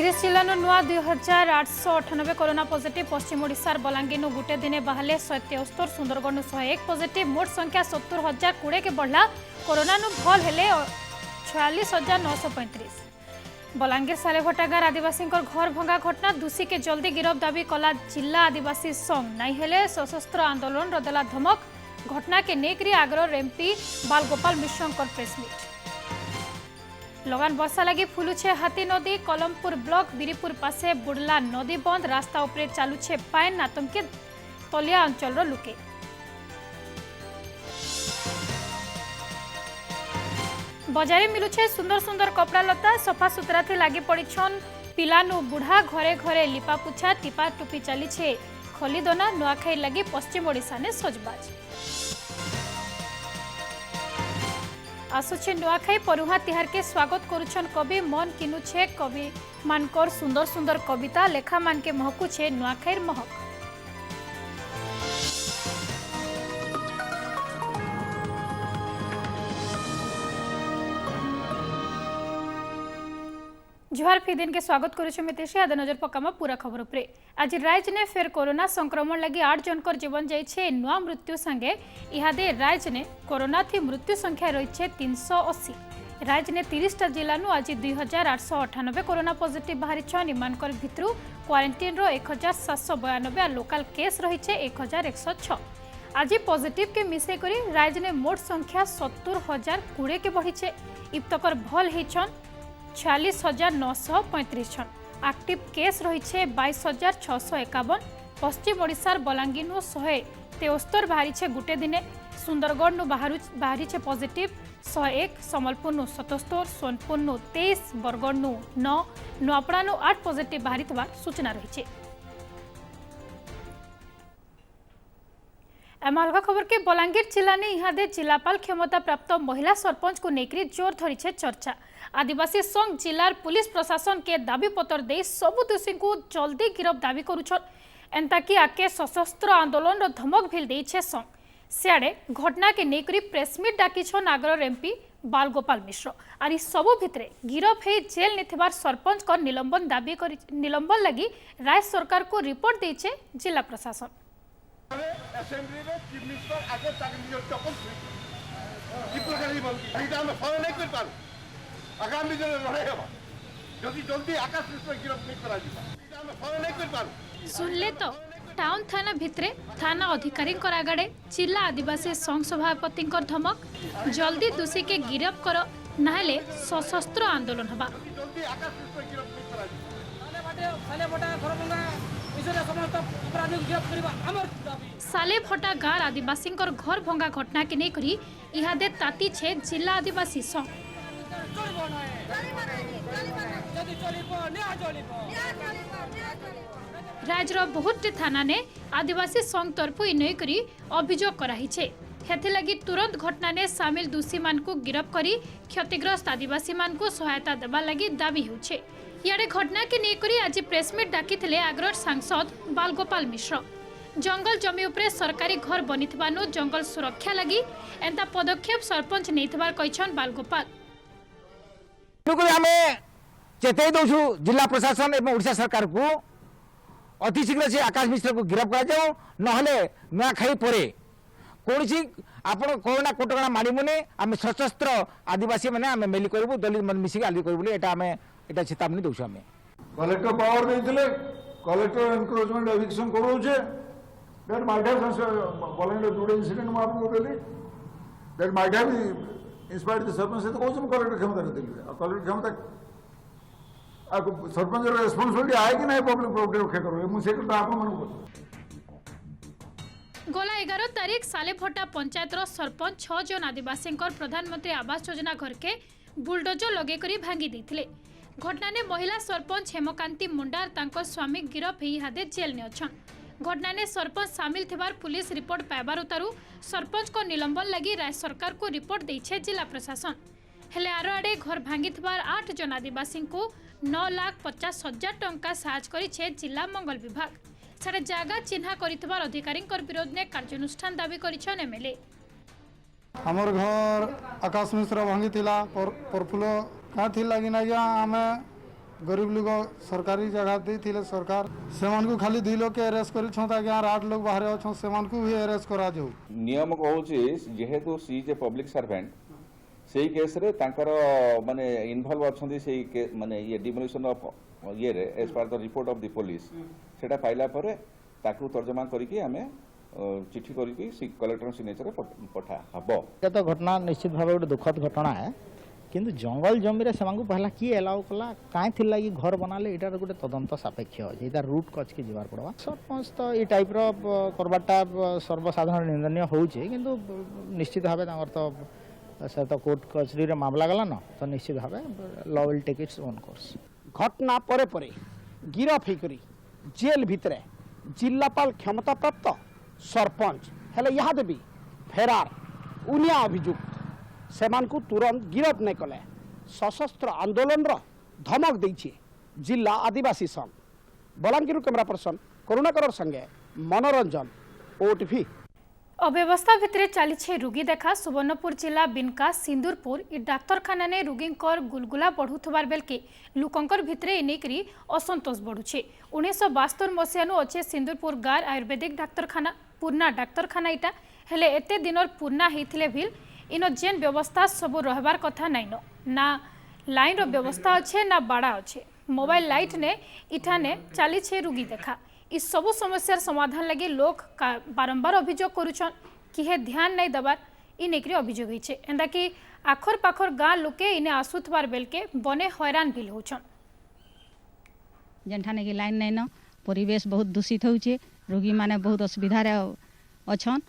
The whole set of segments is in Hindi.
तीस जिल्लानु नुआ 2898 कोरोना पॉजिटिव पश्चिम ओडिशार बलांगीर गोटे दिन बाहले 173 सुंदरगढ़ 101 पॉजिटिव मोट संख्या 70,020 के बढ़ला कोरोना भल हेले 46,935 बलांगीर सालेभटागार आदिवासी घर भंगा घटना दोषी के जल्दी गिरफ दाबी कला जिला आदिवासी संघ नहीं हेले सशस्त्र आंदोलन देला धमक घटना के नेकरी आग्रह एमपी बालगोपाल मिश्र प्रेसमिट लगान वर्षा लगी फुलुछे हाथी नदी कलमपुर ब्लॉक बीरीपुर पासे बुड़ला नदी बंद रास्ता उपरे चालुछे पाइन आतंकी तलिया अंचल लुके बजारे मिलुछे सुंदर सुंदर कपड़ा लता सफा सुतरा थी लगी पड़ीछन पिलानु बुढ़ा घरे घरे लिपा पुछा टिपा टुपी चली खलीदना नुआखाई लगी पश्चिम ओडिशा ने सजबाज आसुचे नुआखाई परुहा तिहार के स्वागत करुछन कवि मन किनुछे कवि मानकर सुंदर सुंदर कविता लेखा मान के महकुछे नुआखाईर महक जुहार फी दिन के स्वागत करुछे आदे नजर पकामा पूरा खबर उपरे आज राइज ने फेर कोरोना संक्रमण लगी 8 जनकर जीवन जाइछे नुआ मृत्यु संगे इहादे राइज ने कोरोना थी मृत्यु संख्या रही 380 राइज ने 30 टा जिला नु आज 2898 कोरोना पॉजिटिव बाहरी छन इमानकर भितरु क्वारंटाइन रो 1792 आ लोकल केस रही 1106 आज पॉजिटिव के मिसे करी राइज ने मोट संख्या 70,020 के बढ़ी इतकर भल होइछन 46,935 छन एक्टिव केस रही 22,651 पश्चिम ओडिशार बलांगीर 173 बाहरी गोटे दिन सुंदरगढ़ बाहरी पॉजिटिव 101 संबलपुर 77 सोनपुर 23 बरगढ़ 9 नुआपड़ा 8 पॉजिटिव बाहरी सूचना रही एम अलग खबर के बलांगीर जिला ने इहादे जिलापाल क्षमता प्राप्त महिला सरपंच को लेकर जोर धरी चर्चा आदिवासी संघ जिलार पुलिस प्रशासन के दाबी पत्र दे सबु दोषी को जल्दी गिरफ दाबी करुछन एंता कि आके सशस्त्र आंदोलन रो धमक भिल देइछे संघ सियाड़े घटना के नेकरी प्रेसमिट डाकिछन आग्रह एमपी बालगोपाल मिश्र आर सबु भितरे गिरफ हे जेल नेथिबार सरपंच को निलंबन लगी राज्य सरकार को रिपोर्ट देइछे जिला प्रशासन असेंबली में चीफ मिनिस्टर आगे चाकरी चपल आगामी दिन लड़ाई हम जल्दी जल्दी आकाश मिश्र गिरफ्त नहीं करा सुनले तो टाउन थाना भितरे थाना अधिकारी आगड़े जिला आदिवासी संघ सभापति धमक जल्दी दोषी के गिरफ्त कर नाहले सशस्त्र आंदोलन हबा साले भटा गार आदिवासी घर भंगा घटना के नहीं इहादे ताती छे जिला आदिवासी संघ राज्यर बहुत थाना ने आदिवासी संघ तरफ इनय करी अभियोग कराई छे हेथे लगी तुरंत घटना ने सामिल दोषी मान को गिरफ्त करी क्षतिग्रस्त आदिवासी मान को सहायता देवा लगी दाबी होछे याडे घटना के नेकरी आज प्रेसमिट डाकिथिले आग्रह सांसद बालगोपाल मिश्र जंगल जमी उपरे सरकारी घर बनिथिबानु जंगल सुरक्षा लगी एंता पदक्षेप सरपंच नेथिबार कहिछन बालगोपाल आमे चेतई दौछु जिला प्रशासन एवं ओडिशा सरकार को अति शीघ्र से आकाश मिश्र को गिरफ्त कर जाओ नहले नुआखाई परे कोनसी आपण कोरोना कटकणा मानिमुने आमे सशस्त्र आदिवासी माने आमे मेली करबु दलित मन मिसी आली करबु एटा आमे एटा चेतावनी दौछु आमे कलेक्टर पावर देथिले कलेक्टर एनक्रोचमेंट एविक्शन करोचे that might have Balangir today incident में आपको देली that might have inspired the sarpanch से कोच कलेक्टर क्षमता देली कलेक्टर क्षमता सरपंच रेस्पॉन्सिबिलिटी आए कि नहीं पब्लिक प्रॉपर्टी रक्षा करो मु से तो आप मन गला 11 तारीख सालेभटा पंचायत सरपंच 6 जन आदिवासी प्रधानमंत्री आवास योजना घर के बुलडोजर लगे करी भांगी देथिले घटना ने महिला सरपंच हेमकांती मुंडार तांको स्वामी गिरफ ही हादे जेल ने अछन घटना ने सरपंच सामिल थिबार पुलिस रिपोर्ट पाइबार उतारू सरपंच को निलंबन लगी राज्य सरकार को रिपोर्ट देइछे जिला प्रशासन हेले आरो आडे घर भांगी थिबार 8 जन आदिवासी को 9,50,000 टंका साहाय्य करिछे जिला मंगल विभाग सारे जागा चिन्हा करिथिबार अधिकारी विरोध ने कार्यानुष्ठान दाबी करिछन एमएलए हमर घर आकाश मिश्र भांगी थिला प्रफुल्ल कहाँ थी लगी ना आम गरीब लोग सरकारी जगह देते सरकार से खाली 2 लोग के अरेस्ट कर 8 लोग बाहर अच्छा से भी अरेस्ट करा जाऊ नियम कहूँ जेहेतु सी इज ए पब्लिक सर्वेंट से केस रे तांकर माने इनवॉल्व अच्छी से माने ये डिमोलिशन ऑफ ये रे as per the report of the police सेटा पाइला परे ताकू तर्जमा करके हमें चिट्ठी करके कलेक्टर सिग्नेचर पठा हबो। तो घटना निश्चित भाव गोटे दुखद घटना है किंतु जंगल जमी से पहला किए एलाउ कला कहीं थी लगी घर बनाले इटार गोटे तदंत सापेक्ष अच्छे इधर रूट कच के जीवार पड़वा सरपंच तो ये टाइप करवाटा सर्वसाधारण निंदनीय होचे किंतु निश्चित भाव तो से तो कोर्ट कचहरी रे मामला गला न तो निश्चित भाव law will take its own course. घटना परे परे गिरफ होकर जेल भितर जिलापाल क्षमता प्राप्त सरपंच हेले यहाँ भी फेरार उनिया अभियुक्त से तुरंत गिरफ नहीं कले सशस्त्र आंदोलन धमक देछे जिला आदिवासी संघ। बलांगीर कैमरा पर्सन करुणाकर संगे मनोरंजन ओटीवी। अव्यवस्था भितर चली रोगी देखा सुवर्णपुर जिला बिनका सिंदूरपुर इ डाक्तरखाना ने रोगी गुलगुला बढ़ुथबार बेलके लुकंकर भितरे इनेकरी असंतोष बढ़ुछे। 1972 मसीहानु अच्छे सिंदूरपुर गार आयुर्वेदिक डाक्तरखाना पुरना डाक्तरखाना इटा हेले एते दिनर पुरना हेथिले भी इनो जेन व्यवस्था सब रहबार कथा नाइनो ना लाइन रो व्यवस्था अच्छे ना बाड़ा अच्छे मोबाइल लाइट ने इठाने चली छे रोगी देखा इस सब समस्यार समाधान लगे लोग बारंबार अभियोग करुछन किहे ध्यान नहीं दबार इनेकरी अभियोग होइछे एंदा कि आखर पाखर गाँ लोके इने आसुथबार बेलके बने हैरान भी होछन जेनठाने की लाइन नहीं न परिवेश बहुत दूषित होउछे रोगी माने बहुत असुविधा रे अछन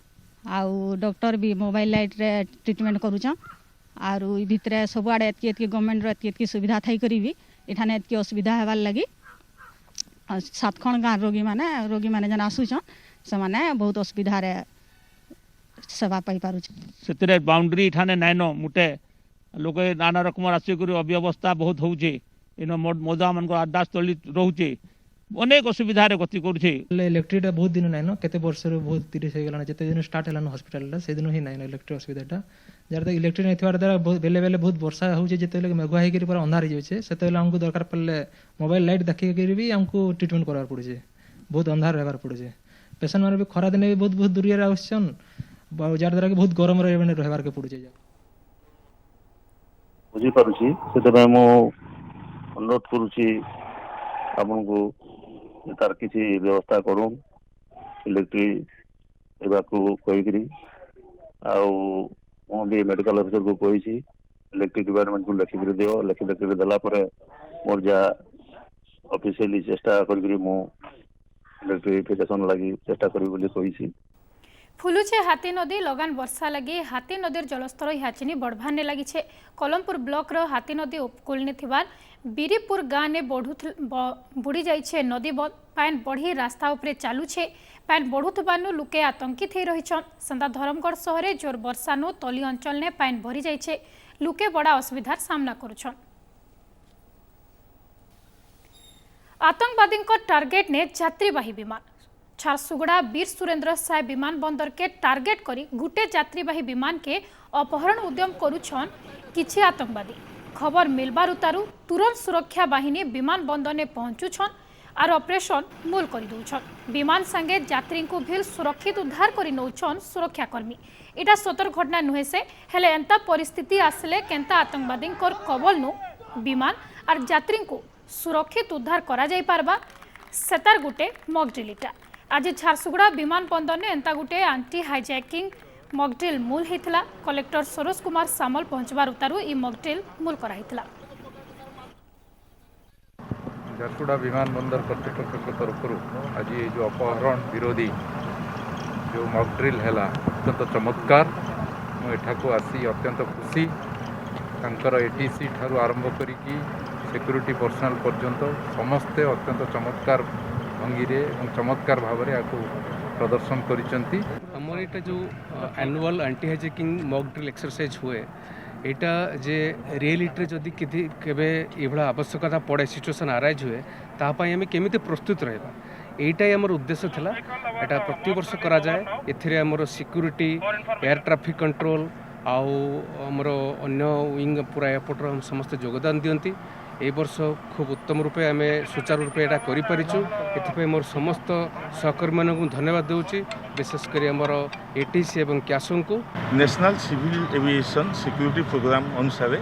आउ डॉक्टर भी मोबाइल लाइट रे ट्रीटमेंट करूछन आर भितरे सबुआड़े एतकी गवर्नमेंट रो एतकी सुविधा थाई करी भी एठाने एतकी असुविधा हेबार लगी 7 गाँव रोगी माने जन आसुछन से माने बहुत असुविधा रे सेवा पाई पारुछ सेतरे बाउंड्री ठाने नाइनो मुटे लोक नाना रकम आसिक अव्यवस्था बहुत होउछे इन मोदा मन आदास तली रहउछे अनेक असुविधा रे गति करूछे इलेक्ट्रिक बहुत दिन नाइनो केते वर्ष रे बहुत 30 हो गेला जते दिन स्टार्ट हेलान हॉस्पिटल से दिन ही नाइनो इलेक्ट्रिक असुविधाटा जार तक इलेक्ट्रिक नहीं थिवार द्वारा बेले बेले बहुत वर्षा होउछे जते लगे मेघुआ हे पूरा अंधार हो जाउछे सेते हमको दरकार पड़ले मोबाइल लाइट देखि के भी हमको ट्रीटमेंट करार पड़ुछे बहुत अंधार रहबार पड़ुछे पेशेंट माने भी खरा दिन भी बहुत दूरिया रे आछन जार द्वारा बहुत गरम रहबार के पड़ुछे बुझी पारुछि सेते मो अनुरोध करूछि आपनको तार किसी व्यवस्था करूँ इलेक्ट्रिक एवाको कहीकरी भी मेडिकल ऑफिसर को कही इलेक्ट्रिक डिपार्टमेंट को लिखिक दियो लिखिक देला मोर जा ऑफिशियली चेष्टा करी मु इलेक्ट्रिफिकेशन लगी चेष्टा करी बोली कही। फुलुचे हाथी नदी लगान वर्षा लगी हाथी नदीर जलस्तर ह्याचिनी बढ़वाने लगी कलमपुर ब्लॉक रो हाथी नदी उपकूल ने थिबार बीरीपुर गाँ ने बुड़ी जाइछे नदी पान बढ़ी रास्ता उपरे चालुछे पान बढ़ुथबानु लुके आतंकित हो रहिछन संदा धरमगढ़ शहरे जोर वर्षानु तली अंचल ने पान भरी जाइछे लुके बड़ा असुविधार सामना करुछन। आतंकवादी टार्गेट ने यात्रीवाही विमान झारसुगुड़ा वीर सुरेंद्र साय विमानबंदर के टार्गेट करी गुटे यात्रीवाही विमान के अपहरण उद्यम करुछन किछि आतंकवादी खबर मिलबार उतारू तुरंत सुरक्षा बाहिनी विमानबंदर ने पहुंचुछन आर ऑपरेशन मूल कर दउछन विमान संगे यात्री को भी सुरक्षित उद्धार कर नौछन सुरक्षाकर्मी इटा सतर घटना नुहे से हेले एंता परिस्थिति आसले केंता आतंकवादी कबल नु विमान आर यात्री को सुरक्षित उद्धार करा जाई पारबा सेतार गुटे मॉकड्रिल आज झारसुगुड़ा विमानबंदर ने एंता गुटे एंटी हाईजैकिंग मॉकड्रिल मूल होता कलेक्टर सरोज कुमार सामल पहुंचबार उतारू ई मॉकड्रिल मूल कराइतला। झारसुगुड़ा विमानबंदर कर्तृपक्ष तरफ आज ये जो अपहरण विरोधी जो मॉकड्रिल है अत्यंत चमत्कार मुझे आसी अत्यंत खुशी तांकर एटीसी ठारू आरंभ करिकी सिक्यूरिटी पर्सनल पर्यंत समस्ते अत्यंत चमत्कार भंगी चमत्कार भाव प्रदर्शन करिसेंती। हमर एटा जो annual anti hijacking mock drill exercise हुए एटा जे रियलिटी जदि केबे एभला आवश्यकता पड़े सिचुएशन अराइज हुए तापाई हमें केमिति प्रस्तुत रहबा एटाई हमर उद्देश्य थिला एटा प्रति वर्ष करा जाए एथिरे हमर सिक्यूरिटी एयर ट्रैफिक कंट्रोल आउ हमर अन्य विंग पूरा एयरपोर्ट हम समस्त योगदान दियंती ए वर्ष खूब उत्तम रूपे आम सुचारू रूपे यहाँ कर मोर समस्त सहकर्मी मानक धन्यवाद दूची विशेषकर आमर एटीसी और क्यासों को National Civil Aviation Security Programme अनुसार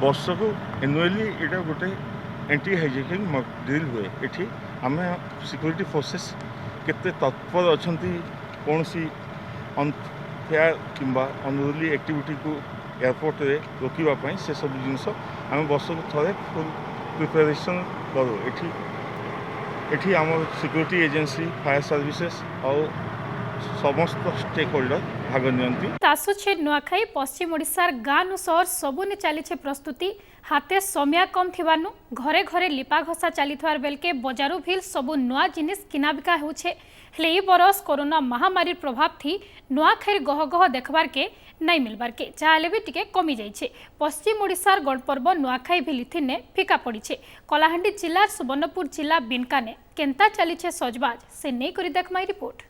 वर्ष को एनुअली यहाँ गोटे एंटी हाइजैकिंग मॉक ड्रिल हुए ये आम सिक्योरिटी फोर्सेस केते तत्पर अच्छा कौन सी अनफेयर किंबा अनरूली एक्टिविटी को एयरपोर्ट रे रोकवाई से सब जिनस आम वर्ष को थे फुल प्रिपेरेसन करूँ ये आम सिक्योरिटी एजेंसी फायर सर्विसेस और समस्त स्टेक होल्डर भाग नियंती आसुछे नुआखाई पश्चिम ओडिशार गाँ सहर सबुने चली प्रस्तुति हाथे समय कम थिबानु घरे घरे लिपा घसा चलीथार बेलके बजारू भील सबु नुआ जिनिस किना बिका होछे हेले ई बरस कोरोना महामारी प्रभाव थी नुआखाई गह गह देखबार के नहीं मिलबार के चाहे भी टिके कमी जाइछे। पश्चिम ओडिशार गणपर्व नुआखाई भिलिथिने फिका पड़ीछे। कलाहांडी जिलार सुवर्णपुर जिला बिनकाने केंता चलीछे सजबाज से नहीं करी देखमाई रिपोर्ट।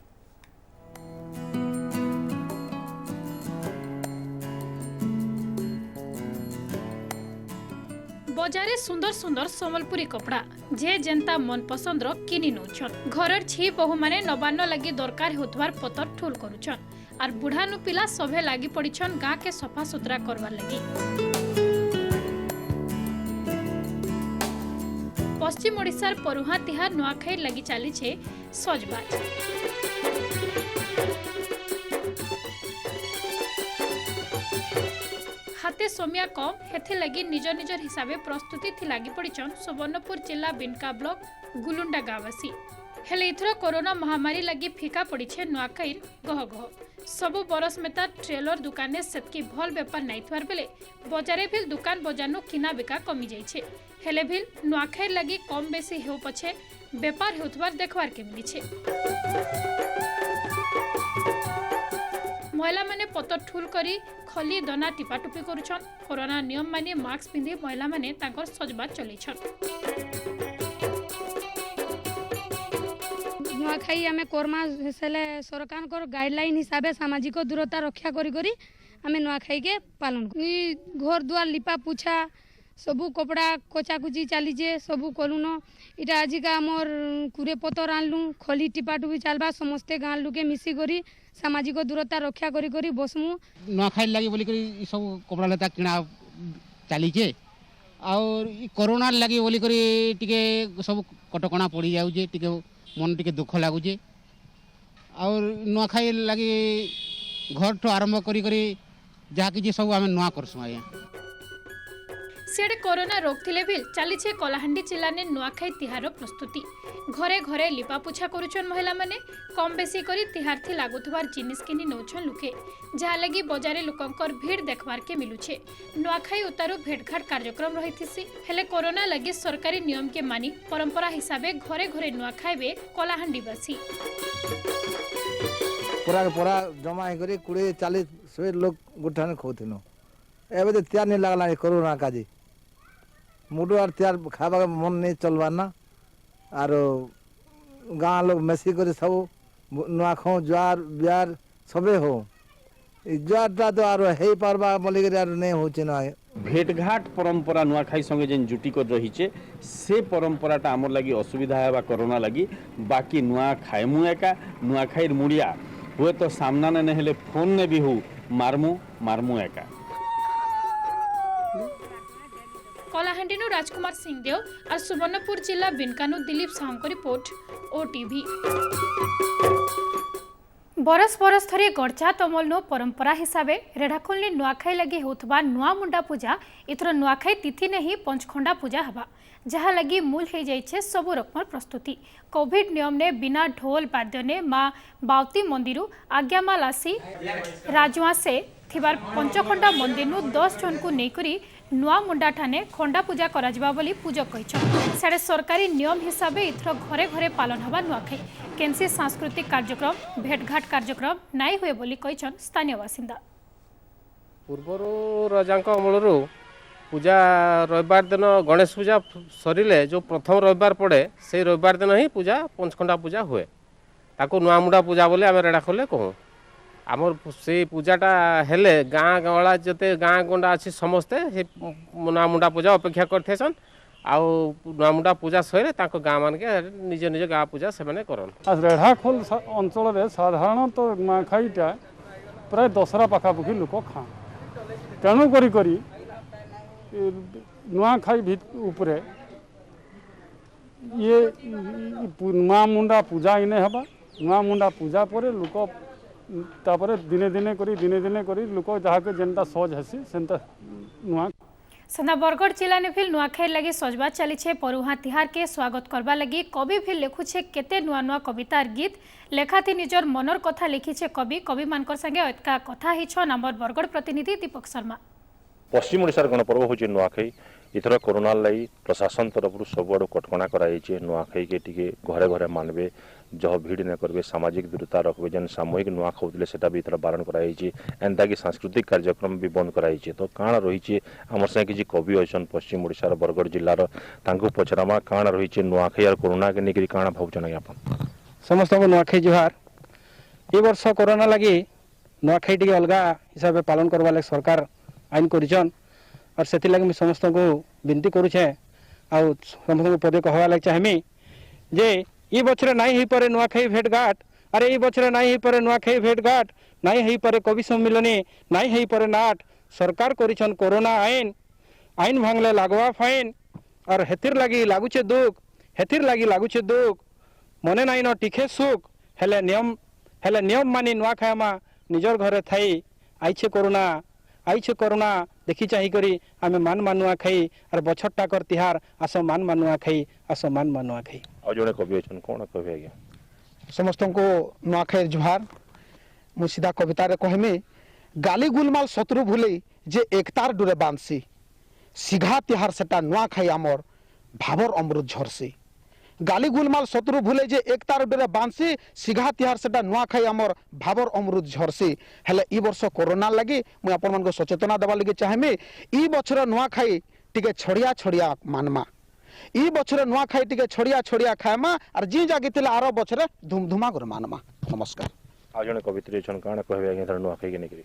बजारे सुंदर सुंदर सम्बलपुरी कपड़ा जे जेंता मन पसंद रो किनी नौछन घर छी बहु माने नबान्न लगी दरकार होतवार पतर ठुल करूछन आर बुढ़ा नु पिला सभे लागी पड़ीछन गाँ के सफा सुतरा करवार लगी। पश्चिम ओडिशार परुहा तिहार नुआखाई लगी चली छे सजबाज। हाथे सोमिया कम हेथे लगी निज निजर हिसाबे प्रस्तुति थी लगी पड़ीछन सुवर्णपुर जिला बिनका ब्लॉक गुलुंडा गाँवासी हेले इथर कोरोना महामारी लगी फिका पड़ीछे नुआखाई गह गह सबु बरस मेता ट्रेलर दुकाने सेतकी भल बेपार नहीं थवार बेले बजारे भी दुकान बजारनु किना बिका कमी जाइछे हेले भी नुआखाई लगी कम बेसी हेउ पछे बेपार हेउथवार देखवार के मिलिछे। महिला माने पतर ठुल करी खली दना टिपाटुपी करुछन कोरोना नियम माने मास्क पिंधि महिला माने तांकर सजबाज चलैछन। नुआखाई आमे कोरमा सेले सरकार को गाइडलाइन हिसाबे सामाजिक दूरता रक्षा करी करी आमे नुआखाई के पालन घर दुआर लिपा पुछा सबू कपड़ा कोचाकुची चलीजे सबू कलुन इटा आजिका आमर कुरे पतर आनलु खली टिपाटुपी चलबा समस्ते गाँ लुके मिसी करी सामाजिक दूरता रक्षा करी करी बसमु नुआखाई लगी बोली करी सब कपड़ा लता किना चलीचे और कोरोना लगी बोली करी टिके सब कटकणा पड़ी जाउजे टिके मन टिके दुख लागुचे और नुआखाई लगी घर ठो आरंभ करी करी जहाँ कि सब आम नुआ करसु आज्ञा सियाड़े कोरोना रोग थिले भी चलीछे कलाहांडी जिला ने नुआखाई तिहार प्रस्तुति घरे घरे लिपा पुछा करुछन महिला माने कम बेसी करी तिहार थी लागुथवार जिनिस किनी नौछन लुके जहाँ लगी बजारे लोकंकर भीड़ देखबार के मिलुछे। नुआखाई उतारू भेटघाट कार्यक्रम रहिथिसी हेले कोरोना लगी सरकारी नियम के मानी परंपरा हिसाबे घरे घरे नुआखाइबे कलाहांडीवासी पूरा पूरा जमा करी 20-40 लोग गुठाने खोथिनो एबे तो तैयार नहीं लगला कोरोना काजी मुडो और तैयार खाबा मन नहीं चलवा ना और गाँ लोग मेसी कर सब नुआखो ज्वार बियार सबे हो ज्वारटा तो आरो हे पारबा बोली कर यार नहीं होचे ना भेटघाट परंपरा नुआखाई संगे जेन जुटी कर रहीचे से परंपराटा आमर लगी असुविधा है कोरोना लगी बाकी नुआ खाएमु एका नुआखाई मुड़िया हुए तो सामना ने हेले फोन ने भी हो मारमु एका। कलाहांडीनु राजकुमार सिंहदेव और सुवर्णपुर जिला बिनकानु दिलीप साहू रिपोर्ट ओटीवी। बरस बरस थरे गड़चा तमलनो परंपरा हिसाबे रेढ़ाखोलनी नुआखाई लगी होतबा नुआ मुंडा पूजा इथर नुआखाई तिथि ने ही पंचखंडा पूजा हवा जहाँ लगी मूल हो जाइए सबु रकम प्रस्तुति कोविड नियम ने बिना ढोल वाद्य ने माँ बावती मंदिर आज्ञामाल आसी राजुआ से थिबार पंचखंडा मंदिर 10 जन को नेकरी नुआ मुंडा ठाने खंडा पूजा करा बोली पूजक साढ़े सरकारी नियम हिसाब से इथर घरे घरे पालन हवा नुआखाई केनसी सांस्कृतिक कार्यक्रम भेटघाट कार्यक्रम नाई हुए बोली स्थानीय बासिंदा पूर्वर राजा अमलू पूजा रविवार दिन गणेश पूजा सरिले जो प्रथम रविवार पड़े से रविवार दिन ही पूजा पंचखंडा पूजा हुए ताको नुआ मुंडा पूजा बोले आम रेढ़ाखोल कहूँ आमर से पूजाटा हेले गाँ गला जिते गाँ गंडा अच्छी समस्ते नुआ मुंडा पूजा अपेक्षा करथेसन नुआ मुंडा पूजा सहित गाँ मान के निज निज गाँ पूजा से करन। रेढ़ाखोल अंचल साधारणतः नुआखाईटा प्राय दशरा पाखापाखि लोक खाँ तेणु करी नुआखाई उपरे ये नुआ मुंडा पूजा इने हबा नुआ मुंडा पूजा पर लोक तापर दिने दिने करी लोक जहाँ के जेनटा सज हेसी सेनता नुआ सदा बरगढ़ जिला ने फिर नुआखाई लगी सजबाज चली परुहा तिहार के स्वागत करवा लगी कवि भी लिखुछे केते नुआ नुआ कवितार गीत लेखाथी निजर मनर कथा लिखिछे कवि मानकर संगे अतका कथा हिछन हमर बरगढ़ प्रतिनिधि दीपक शर्मा। पश्चिम ओडिशार गणपर्व होचे नुआखाई इथर कोरोना लाई प्रशासन तरफ सबुआड़ कटकणा कराई नुआखाई के टिके घरे घरे मानबे जह भीड़ न करबे सामाजिक दूरता रखबे जेन सामूहिक नुआ खाऊले सेटा भी इथर बारण कराई एंता कि सांस्कृतिक कार्यक्रम भी बंद कराई तो काण रही आमर संगे किसी कवि अच्छन पश्चिम ओडिशार बरगढ़ जिलार तांको पचरामा काण रही नुआखाई और कोरोना के निकरी काण भावुछन आपन समस्त को नुआखाई जुहार। ए वर्ष कोरोना लगी नुआखाई टिके अलगा हिसाब पालन करवा लगे सरकार आईन करिछन और सेति लगे समस्त को विनती करूछे आ समस्त को पदे कहवा लगे चाहमी जे ई बछरे नहीं ही परे नुआखाई भेटघाट अरे ई बछरे नहीं ही परे नुआखाई भेटघाट नहीं ही परे कवि सम्मिलनी नहीं ही परे नाट सरकार करिछन कोरोना आईन भांगले लागवा फाइन और हेतिर लगी लागुचे दुख मने नाई न टिखे सुख हेले नियम मानी नुआखाईमा निजर घरे थाई आइछे कोरोना देखी चाही करी आमे मान मानुआ खाई और बछर टाकर तिहार आस मान मानुआ खाई और जने कवि अछन कोन कवि आज्ञा समस्त को नुआखाई जुहार। मु सीधा कविता रे कहमी गाली गुलमाल शत्रु भूले जे एकतार डुरे बांधसी सिघा तिहार सेटा नुआखाई आमर भावर अमृत झरसी गाली गुलमाल शत्रु भूले जे एकतार डुरे बांधसी सिघा तिहार सेटा नुआखाई आमर भावर अमृत झरसी हेले ई वर्ष कोरोना लगी मु आपन मन को सचेतना देवा लगी चाहेमी ई बछर नुआखाई टिके छड़िया मानमा ई बछर नुआखाई टिके छड़िया खाएमा और जी जागितिला आरो बछरे धूमधुमा कर मानमा। नमस्कार। आ जने कवित्री छन काण कहबे आगे थर नुआखाई के निकरी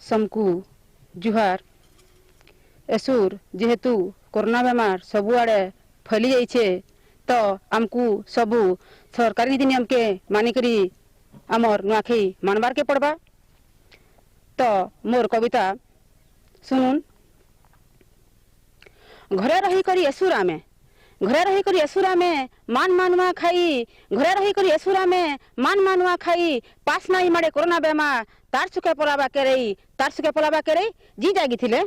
समकु जुहार एसुर जेहेतु कोरोना बेमार सबुआड़े फैली जाइछे तो आमको सबू सरकारी नीति नियम के मानिकरी आमर नुआखाई मानबार के पड़बा। तो मोर कविता सुनुन घरे रही करी एसुरा में मान मानुआ खाई घरे रही करी एसुरा में मान मानुआ खाई पास नहीं मारे कोरोना बेमार तार सुके पलाबा केरे जी जागिथिले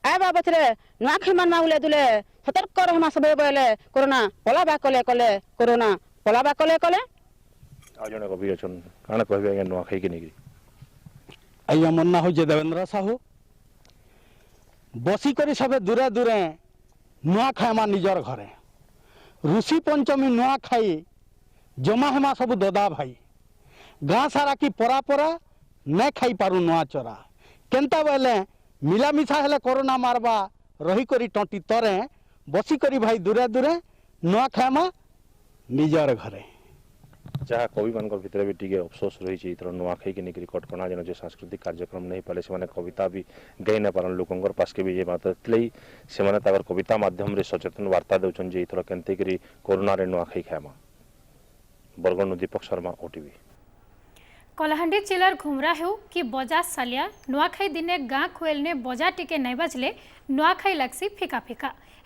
आबा बचरे नुआखाई मानवा उले दुले सतर्क रहमा सबे बोले कोरोना पलाबा कले आ जने कवि अछन काण कहबे आगे नुआखाई के निकरी आइया मन्ना हो जे देवेंद्र साहू बसी करी सबे दूरे नुआ खाएमा निजर घरे ऋषि पंचमी नुआ खाई जमा हेमा सब ददा भाई गाँ सारा की परा न खाई पारू नुआ चरा केंता बेले मिलामिशा हेले कोरोना मारबा रही करी टंटी तरे बसी करी भाई दूरे नुआ खाएमा निजर घरे जहाँ कवि मान भितर भी टिके अफसोस रही इथर नुआखाई के निकरी कटकणा जन जो सांस्कृतिक कार्यक्रम नहीं पाले से कविता भी गई न पारन लोकंर पास के भी ये बात से कविता माध्यम रे सचेतन वार्ता दौन जे इथर केनते करी कोरोना रे नुआखाई खाएमा। बरगढ़ दीपक शर्मा ओटीवी। कलाहांडी जिलार घुमरा हो कि बजा सालिया नुआखाई दिने गाँ खुएल ने बजा टिके नहीं बजले नुआखाई लगसी फिका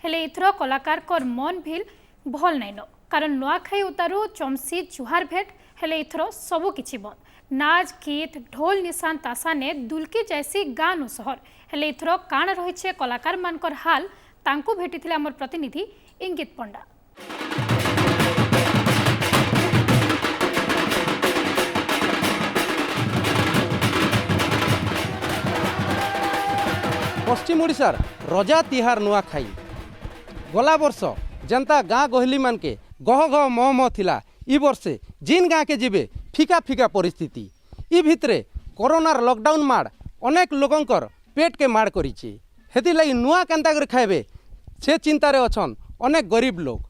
हेले इथर कलाकार कर मन भी भल नहीं न कारण नुआखाई उतारू चमसी जुहार भेट हेले इथर सबू किछि बंद नाच गीत ढोल निशान तासा ने दुलकी जैसी गाँ सहर हेले इथर काण रही कलाकार मानकर हाल तांकु भेटिथिले हमर प्रतिनिधि इंगित पंडा। पश्चिम ओडिशार रजा तिहार नुआखाई गला वर्ष जनता गाँ गहली मान के गह गह मह मह थिला ई वर्षे जिन गाँ के जीवे फिका परिस्थिति ई भितरे कोरोनार लॉकडाउन माड़ अनेक लोकंकर पेट के माड़ करिछि हेति लगी नुआ केंता कर खाइबे से चिंता रे अछन अनेक गरीब लोग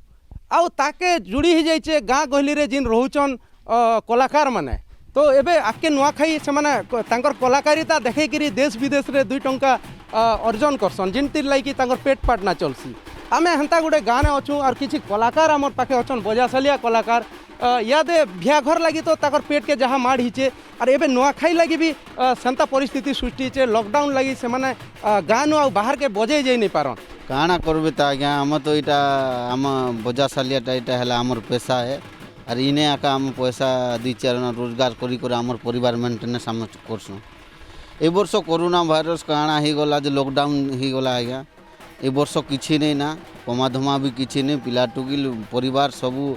आउ ताके जुड़ी ही जाइछे गाँ गहली रे जिन रहुचन कलाकार माने तो एबे आके नुआखाई से माने तांकर कलाकारिता देखै करी देश विदेश रे 2 टंका अर्जन करसन जिनतिर लागी पेट पाटना चलसी आमे हेन्ता गोटे गाँव में अच्छू और किसी कलाकार आमर पाखे अच्छन बजासालिया कलाकार यादे बिहाघर लगी तो ताकर पेट के जहाँ माड़ हिचे और एबे नुआखाई लगी भी सेंता परिस्थिति सृष्टि हिचे लॉकडाउन लगी से माने गाँव आ बाहर के बजे जाई नहीं पारन काଣା करबे त आज्ञा आम तो इटा आम बजासालियाटा इटा है आमर पेशा है और इने आका आम पैसा 2-4 रोजगार करी आमर परिवार मेंटेनेंस आम करसुँ ए वर्ष कोरोना भाइरस काଣା ही गला जे लॉकडाउन ही गला आज्ञा ए वर्ष किछि नहीं ना कमाधमा भी किछि नहीं पिला टुकिल परिवार सबू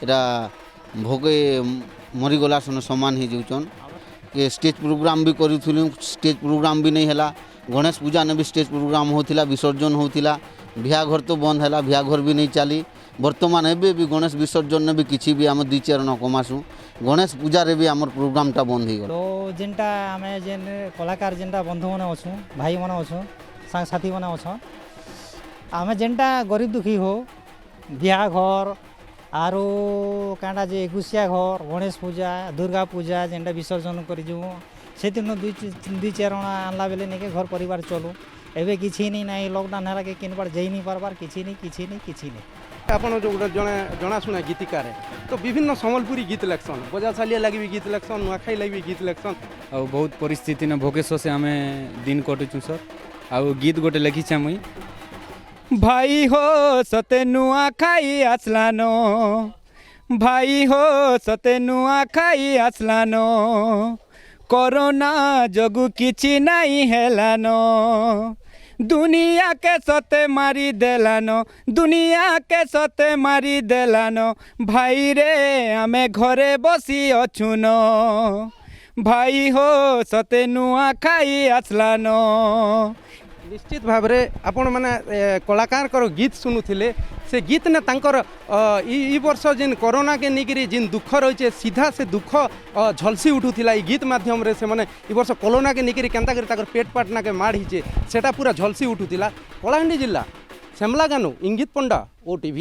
एटा भोगे मरीगला सन समान ही जाऊन के स्टेज प्रोग्राम भी करूँ स्टेज प्रोग्राम भी नहीं है गणेश पूजा ने भी स्टेज प्रोग्राम होता विसर्जन होता बिहाघर तो बंद है बिहाघर भी नहीं चली बर्तमान एबे भी गणेश विसर्जन ने भी किसी भी आम 2-4 कमासु गणेश पूजा रे भी आमर प्रोग्रामटा बंद हो गला तो जेनटा आमे जेन कलाकार जेनटा बंधु माने अछू भाई माने अछू संग साथी माने अछन आमे जेनटा गरीब दुखी हो बिहाघर आरो कांडा जे एकुशिया घर गणेश पूजा दुर्गा पूजा जेनटा विसर्जन करी जो से दिन 2-4 आनला बेले नहीं घर परिवार चलू एबे किछि नहीं ना लॉकडाउन है कि किन बार जाई नहीं पारबार किछि नहीं आपन जो जने जनाशुना गीतिकार है तो विभिन्न सम्बलपुरी गीत लेक्शन बजासालिया लगी भी गीत लेक्शन नुआखाई लगी भी गीत लेक्शन और बहुत परिस्थिति न भोगेश से आम दिन कटुचु सर आउ गीत गोटे लिखी मुई भाई हो सते नुआखाई आसलानो भाई हो सते नुआखाई आसलानो कोरोना जोगु किछि नहीं हेलानो दुनिया के सते मारी देलानो दुनिया के सते मारी देलानो भाई रे आमे घरे बसी अछुनो भाई हो सते नुआखाई आसलानो निश्चित भाव में आपण मैंने कलाकार गीत शुणुले से गीत ने तांकर ई वर्ष जिन कोरोना के निकरी जिन दुख रही सीधा से दुख झलसी उठूला गीत माध्यम से मैंने ई वर्ष कोरोना के निकरी केंता कर पेट पाटना के माड़ हिचे सेटा पूरा झलसी उठूला कलाहांडी जिला सेमला गानु इंगित पंडा OTV।